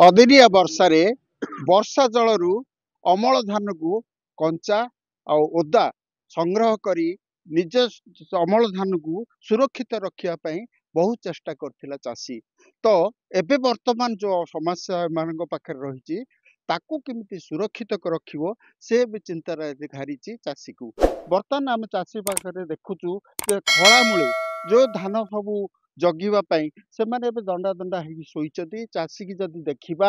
ଅଦିନିଆ ବର୍ଷାରେ ବର୍ଷା ଜଳରୁ ଅମଳ ଧାନକୁ କଞ୍ଚା ଆଉ ଓଦା ସଂଗ୍ରହ କରି ନିଜ ଅମଳ ଧାନକୁ ସୁରକ୍ଷିତ ରଖିବା ପାଇଁ ବହୁତ ଚେଷ୍ଟା କରିଥିଲା ଚାଷୀ। ତ ଏବେ ବର୍ତ୍ତମାନ ଯୋଉ ସମସ୍ୟା ଏମାନଙ୍କ ପାଖରେ ରହିଛି ତାକୁ କେମିତି ସୁରକ୍ଷିତ ରଖିବ ସେ ବି ଚିନ୍ତାରେ ଘାରିଛି ଚାଷୀକୁ। ବର୍ତ୍ତମାନ ଆମେ ଚାଷୀ ପାଖରେ ଦେଖୁଛୁ ଯେ ଖଳାମୂଳେ ଯୋଉ ଧାନ ସବୁ ଜଗିବା ପାଇଁ ସେମାନେ ଏବେ ଦଣ୍ଡା ଦଣ୍ଡା ହେଇକି ଶୋଇଛନ୍ତି। ଚାଷୀକି ଯଦି ଦେଖିବା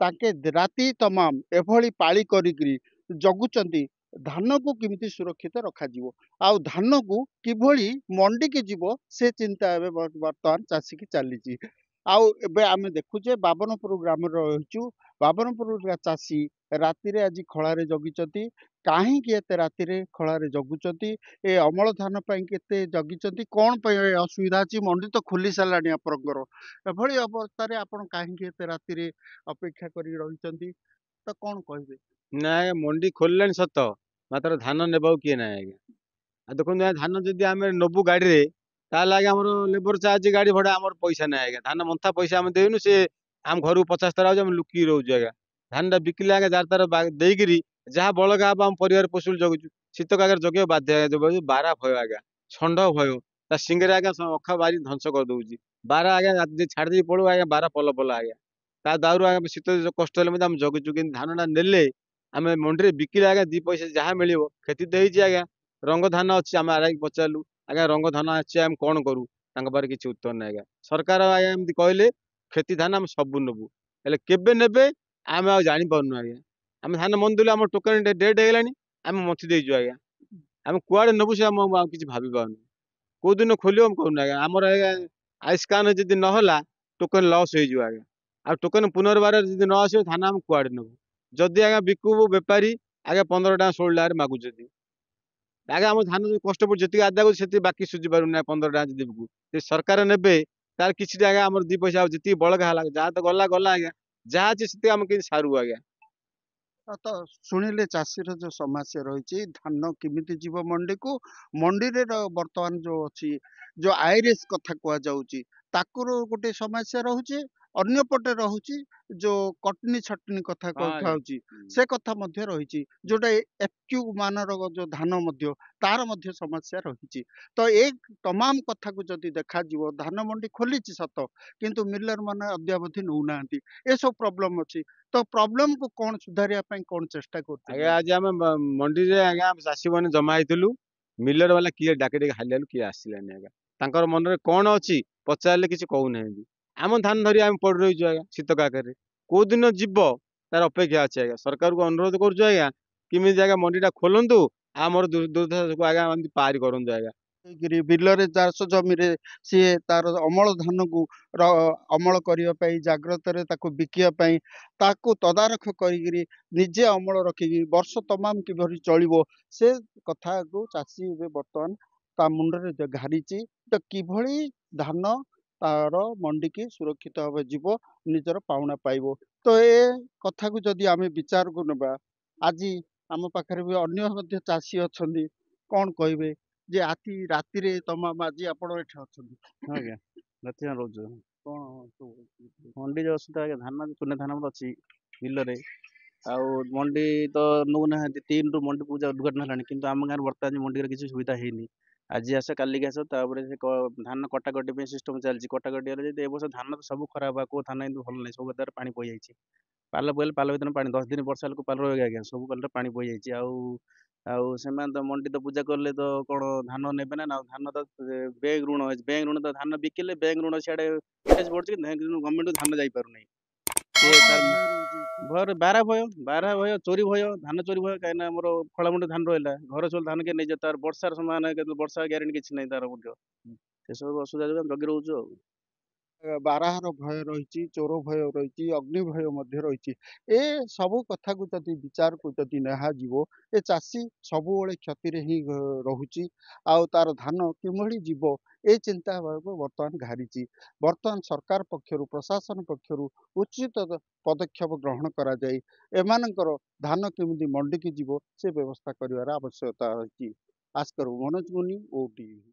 ତାଙ୍କେ ରାତି ତମାମ ଏଭଳି ପାଳି କରିକିରି ଜଗୁଛନ୍ତି ଧାନକୁ କେମିତି ସୁରକ୍ଷିତ ରଖାଯିବ ଆଉ ଧାନକୁ କିଭଳି ମଣ୍ଡିକି ଯିବ ସେ ଚିନ୍ତା ଏବେ ବର୍ତ୍ତମାନ ଚାଷୀକି ଚାଲିଛି। ଆଉ ଏବେ ଆମେ ଦେଖୁଛେ ବାବନପୁର ଗ୍ରାମରେ ରହିଛୁ। ବାବନପୁର ଚାଷୀ ରାତିରେ ଆଜି ଖଳାରେ ଜଗିଛନ୍ତି। କାହିଁକି ଏତେ ରାତିରେ ଖଳାରେ ଜଗୁଛନ୍ତି? ଏ ଅମଳ ଧାନ ପାଇଁ କେତେ ଜଗିଛନ୍ତି? କଣ ପାଇଁ ଏ ଅସୁବିଧା ଅଛି? ମଣ୍ଡି ତ ଖୋଲି ସାରିଲାଣି ଆପଣଙ୍କର, ଏଭଳି ଅବସ୍ଥାରେ ଆପଣ କାହିଁକି ଏତେ ରାତିରେ ଅପେକ୍ଷା କରି ରହିଛନ୍ତି? ତ କଣ କହିବେ? ନା ଆଜ୍ଞା, ମଣ୍ଡି ଖୋଲିଲାଣି ସତ, ମାତ୍ର ଧାନ ନେବାକୁ କିଏ ନାହିଁ ଆଜ୍ଞା। ଆଉ ଦେଖନ୍ତୁ ଆଜ୍ଞା, ଧାନ ଯଦି ଆମେ ନବୁ ଗାଡିରେ ତାହେଲେ ଆଜ୍ଞା ଆମର ଲେବର ଚାର୍ଜ ଗାଡି ଭଡା ଆମର ପଇସା ନାହିଁ ଆଜ୍ଞା। ଧାନ ମନ୍ଥା ପଇସା ଆମେ ଦେଇନୁ, ସେ ଆମ ଘରକୁ 50 ଥର ଆଉଛି, ଆମେ ଲୁକିକି ରହୁଛୁ ଆଜ୍ଞା। ଧାନଟା ବିକିଲେ ଆଜ୍ଞା ଯାର ତାର ଦେଇକିରି ଯାହା ବଳକା ହବ ଆମ ପରିବାର ପୋଷଣ ଜଗୁଛୁ। ଶୀତ କାକରେ ଜଗିବାକୁ ବାଧ୍ୟ ଆଜ୍ଞା, ବାରା ଭୟ ଆଜ୍ଞା, ଷଣ୍ଢ ଭୟ, ତା ସିଙ୍ଗରେ ଆଜ୍ଞା ଅଖା ବାରି ଧ୍ୱଂସ କରିଦଉଛି। ବାରା ଆଜ୍ଞା ଛାଡି ଦେଇକି ପଳୁ ଆଜ୍ଞା, ବାରା ପଲ ପଲ ଆଜ୍ଞା। ତା ଦାଉରୁ ଆଜ୍ଞା ଶୀତ କଷ୍ଟ ହେଲେ ମଧ୍ୟ ଆମେ ଜଗୁଛୁ। କିନ୍ତୁ ଧାନଟା ନେଲେ ଆମେ ମଣ୍ଡିରେ ବିକିଲେ ଆଜ୍ଞା ଦି ପଇସା ଯାହା ମିଳିବ। କ୍ଷତି ତ ହେଇଛି ଆଜ୍ଞା। ରଙ୍ଗ ଧାନ ଅଛି, ଆମେ ଆରାଇକି ପଚାରିଲୁ ଆଜ୍ଞା ରଙ୍ଗ ଧାନ ଅଛି ଆମେ କଣ କରୁ? ତାଙ୍କ ପାଖରେ କିଛି ଉତ୍ତର ନାହିଁ ଆଜ୍ଞା। ସରକାର ଆଜ୍ଞା ଏମିତି କହିଲେ କ୍ଷତି ଧାନ ଆମେ ସବୁ ନେବୁ, ହେଲେ କେବେ ନେବେ ଆମେ ଆଉ ଜାଣିପାରୁନୁ ଆଜ୍ଞା। ଆମେ ଧାନ ମନ ଦେଲୁ, ଆମର ଟୋକନ ଡେଟ୍ ହେଇଗଲାଣି, ଆମେ ମଥି ଦେଇଛୁ ଆଜ୍ଞା। ଆମେ କୁଆଡେ ନେବୁ ସେ ଆମେ ଆଉ କିଛି ଭାବି ପାରୁନୁ। କୋଉ ଦିନ ଖୋଲିବ ମୁଁ କହୁନୁ ଆଜ୍ଞା। ଆମର ଆଜ୍ଞା ଆଇସ୍କାନ ଯଦି ନହେଲା ଟୋକନ ଲସ୍ ହେଇଯିବ ଆଜ୍ଞା। ଆଉ ଟୋକନ ପୁନର୍ବାର ଯଦି ନ ଆସିବ ଧାନ ଆମେ କୁଆଡେ ନେବୁ? ଯଦି ଆଜ୍ଞା ବିକୁବୁ ବେପାରୀ ଆଜ୍ଞା 15 ଟଙ୍କା 16 ଟଙ୍କାରେ ମାଗୁଛନ୍ତି ଆଜ୍ଞା। ଆମ ଧାନ ଯୋଉ କଷ୍ଟ ପଡୁଛି ଯେତିକି ଆଦାୟ କରୁଛି ସେତିକି ବାକି ସୁଝି ପାରୁନି 15 ଟଙ୍କା ଯଦି ବିକୁ। ଯଦି ସରକାର ନେବେ ତାର କିଛିଟା ଆଜ୍ଞା ଆମର ଦି ପଇସା ଆଉ ଯେତିକି ବଳକା ହେଲା ଯାହା ତ ଗଲା ଗଲା ଆଜ୍ଞା। ଯାହା ଅଛି ସେତିକି ଆମେ କେମିତି ସାରୁ ଆଜ୍ଞା। ତ ଶୁଣିଲେ ଚାଷୀର ଯୋଉ ସମସ୍ୟା ରହିଛି ଧାନ କେମିତି ଯିବ ମଣ୍ଡିକୁ। ମଣ୍ଡିରେ ବର୍ତ୍ତମାନ ଯୋଉ ଅଛି ଯୋଉ ଆଇରେସ୍ କଥା କୁହାଯାଉଛି ତାକୁର ଗୋଟେ ସମସ୍ୟା ରହୁଛି। ଅନ୍ୟ ପଟେ ରହୁଛି ଯୋଉ କଟନୀ ଛଟନୀ କଥା ହଁ କଥା ଆଜ୍ଞା। ହଉଛି ସେ କଥା ମଧ୍ୟ ରହିଛି। ଯୋଉଟା ଏଫକ୍ୟୁ ମାନର ଯୋଉ ଧାନ ମଧ୍ୟ ତାର ମଧ୍ୟ ସମସ୍ୟା ରହିଛି। ତ ଏ ତମାମ କଥାକୁ ଯଦି ଦେଖାଯିବ ଧାନ ମଣ୍ଡି ଖୋଲିଛି ସତ, କିନ୍ତୁ ମିଲର ମାନେ ଅଦ୍ୟାବଧି ନଉନାହାନ୍ତି। ଏସବୁ ପ୍ରୋବ୍ଲେମ ଅଛି। ତ ପ୍ରୋବ୍ଲେମ କୁ କଣ ସୁଧାରିବା ପାଇଁ କଣ ଚେଷ୍ଟା ଆଜ୍ଞା କରୁଛନ୍ତି? ଆଜି ଆମେ ମଣ୍ଡିରେ ଆଜ୍ଞା ଚାଷୀ ମାନେ ଜମା ହେଇଥିଲୁ। ମିଲର ବାଲା କିଏ ଡାକି ଡାକି ହାଲିଆଲୁ, କିଏ ଆସିଲାନି ଆଜ୍ଞା। ତାଙ୍କର ମନରେ କଣ ଅଛି ପଚାରିଲେ କିଛି କହୁନାହାନ୍ତି। ଆମ ଧାନ ଧରି ଆମେ ପଡି ରହିଛୁ ଆଜ୍ଞା ଶୀତ କାକରରେ। କୋଉ ଦିନ ଯିବ ତାର ଅପେକ୍ଷା ଅଛି ଆଜ୍ଞା। ସରକାରକୁ ଅନୁରୋଧ କରୁଛୁ ଆଜ୍ଞା, କେମିତି ଆଜ୍ଞା ମଣ୍ଡିଟା ଖୋଲନ୍ତୁ, ଆମର ଦୁର୍ଦ୍ଦଶାକୁ ଆଜ୍ଞା ଏମିତି ପାରି କରନ୍ତୁ ଆଜ୍ଞା। ହେଇକିରି ବିଲରେ ଚାଷ ଜମିରେ ସିଏ ତାର ଅମଳ ଧାନକୁ ର ଅମଳ କରିବା ପାଇଁ ଜାଗ୍ରତରେ ତାକୁ ବିକିବା ପାଇଁ ତାକୁ ତଦାରଖ କରିକିରି ନିଜେ ଅମଳ ରଖିକି ବର୍ଷ ତମାମ କିଭଳି ଚଳିବ ସେ କଥାକୁ ଚାଷୀ ଏବେ ବର୍ତ୍ତମାନ ତା ମୁଣ୍ଡରେ ଘାରିଛି। ତ କିଭଳି ଧାନ ତାର ମଣ୍ଡିକି ସୁରକ୍ଷିତ ଭାବେ ଯିବ, ନିଜର ପାଉଣା ପାଇବ। ତ ଏ କଥାକୁ ଯଦି ଆମେ ବିଚାରକୁ ନେବା, ଆଜି ଆମ ପାଖରେ ବି ଅନ୍ୟ ମଧ୍ୟ ଚାଷୀ ଅଛନ୍ତି। କଣ କହିବେ ଯେ ଆଜି ରାତିରେ ତମାମ ଆଜି ଆପଣ ଏଠି ଅଛନ୍ତି? ହଁ ଆଜ୍ଞା, ରାତି ଯାଏଁ ରହୁଛୁ। କଣ ସବୁ ମଣ୍ଡି ଯୋଉ ଅସୁବିଧା ଆଜ୍ଞା, ଧାନ ଚୁନା ଧାନ ଆମର ଅଛି ବିଲରେ। ଆଉ ମଣ୍ଡି ତ ନଉନାହାନ୍ତି, 3 ରୁ ମଣ୍ଡି ପୂଜା ଉଦ୍ଘାଟନ ହେଲାଣି, କିନ୍ତୁ ଆମ ଗାଁରେ ବର୍ତ୍ତମାନ ମଣ୍ଡିର କିଛି ସୁବିଧା ହେଇନି। ଆଜି ଆସ କାଲିକି ଆସ, ତାପରେ ସେ ଧାନ କଟାକଟି ପାଇଁ ସିଷ୍ଟମ ଚାଲିଛି। କଟାକଟି ହେଲେ ଯଦି ଏ ବର୍ଷ ଧାନ ତ ସବୁ ଖରାପ ହବା, କୋଉ ଧାନ ଏମିତି ଭଲ ନାହିଁ, ସବୁ ଧାନରେ ପାଣି ପଶିଯାଇଛି। ପାଲ ପଇଲେ ପାଲ ଭିତରେ ପାଣି, 10 ଦିନ ବର୍ଷା ହେଲେ ପାଲ ରହିବ ଆଜ୍ଞା, ସବୁ ପାଲରେ ପାଣି ପଶିଯାଇଛି। ଆଉ ଆଉ ସେମାନେ ତ ମଣ୍ଡି ତ ପୂଜା କଲେ ତ କଣ ଧାନ ନେବେ ନା? ଧାନ ତ ବ୍ୟାଙ୍କ ଋଣ ଅଛି, ବ୍ୟାଙ୍କ ଋଣ ତ ଧାନ ବିକିଲେ ବ୍ୟାଙ୍କ ଋଣ ସିଆଡେ ଇଣ୍ଟରେଷ୍ଟ ବଢୁଛି, କିନ୍ତୁ ଗଭର୍ଣ୍ଣମେଣ୍ଟ ଧାନ ଯାଇପାରୁନାହିଁ। ଆଉ ସିଏ କଣ ତାର ଭୟ ରହୁଛି? ଭୟରେ ବାରା ଭୟ, ଚୋରି ଭୟ, ଧାନ ଚୋରି ଭୟ। କାହିଁକିନା ଆମର ଖଳାମୁଣ୍ଡି ଧାନ ରହିଲା, ଘର ଚୋରି ଧାନ କିଏ ନେଇଯିବ, ତାର ବର୍ଷାର ସମ୍ଭାବନା, କିନ୍ତୁ ବର୍ଷା ଗ୍ୟାରେଣ୍ଟି କିଛି ନାହିଁ ତାର ମଧ୍ୟ। ସେସବୁ ଅସୁବିଧା ଯୋଗୁଁ ଆମେ ଜଗି ରହୁଛୁ ଆଉ। ବାରାହାର ଭୟ ରହିଛି, ଚୋର ଭୟ ରହିଛି, ଅଗ୍ନି ଭୟ ମଧ୍ୟ ରହିଛି। ଏ ସବୁ କଥାକୁ ଯଦି ବିଚାରକୁ ଯଦି ନିଆଯିବ ଏ ଚାଷୀ ସବୁବେଳେ କ୍ଷତିରେ ହିଁ ରହୁଛି। ଆଉ ତାର ଧାନ କିଭଳି ଯିବ ଏ ଚିନ୍ତା ବର୍ତ୍ତମାନ ଘାରିଛି। ବର୍ତ୍ତମାନ ସରକାର ପକ୍ଷରୁ ପ୍ରଶାସନ ପକ୍ଷରୁ ଉଚିତ ପଦକ୍ଷେପ ଗ୍ରହଣ କରାଯାଇ ଏମାନଙ୍କର ଧାନ କେମିତି ମଣ୍ଡିକି ଯିବ ସେ ବ୍ୟବସ୍ଥା କରିବାର ଆବଶ୍ୟକତା ରହିଛି। ଆସ୍କର ମନୋଜ ମୁନି, OTV।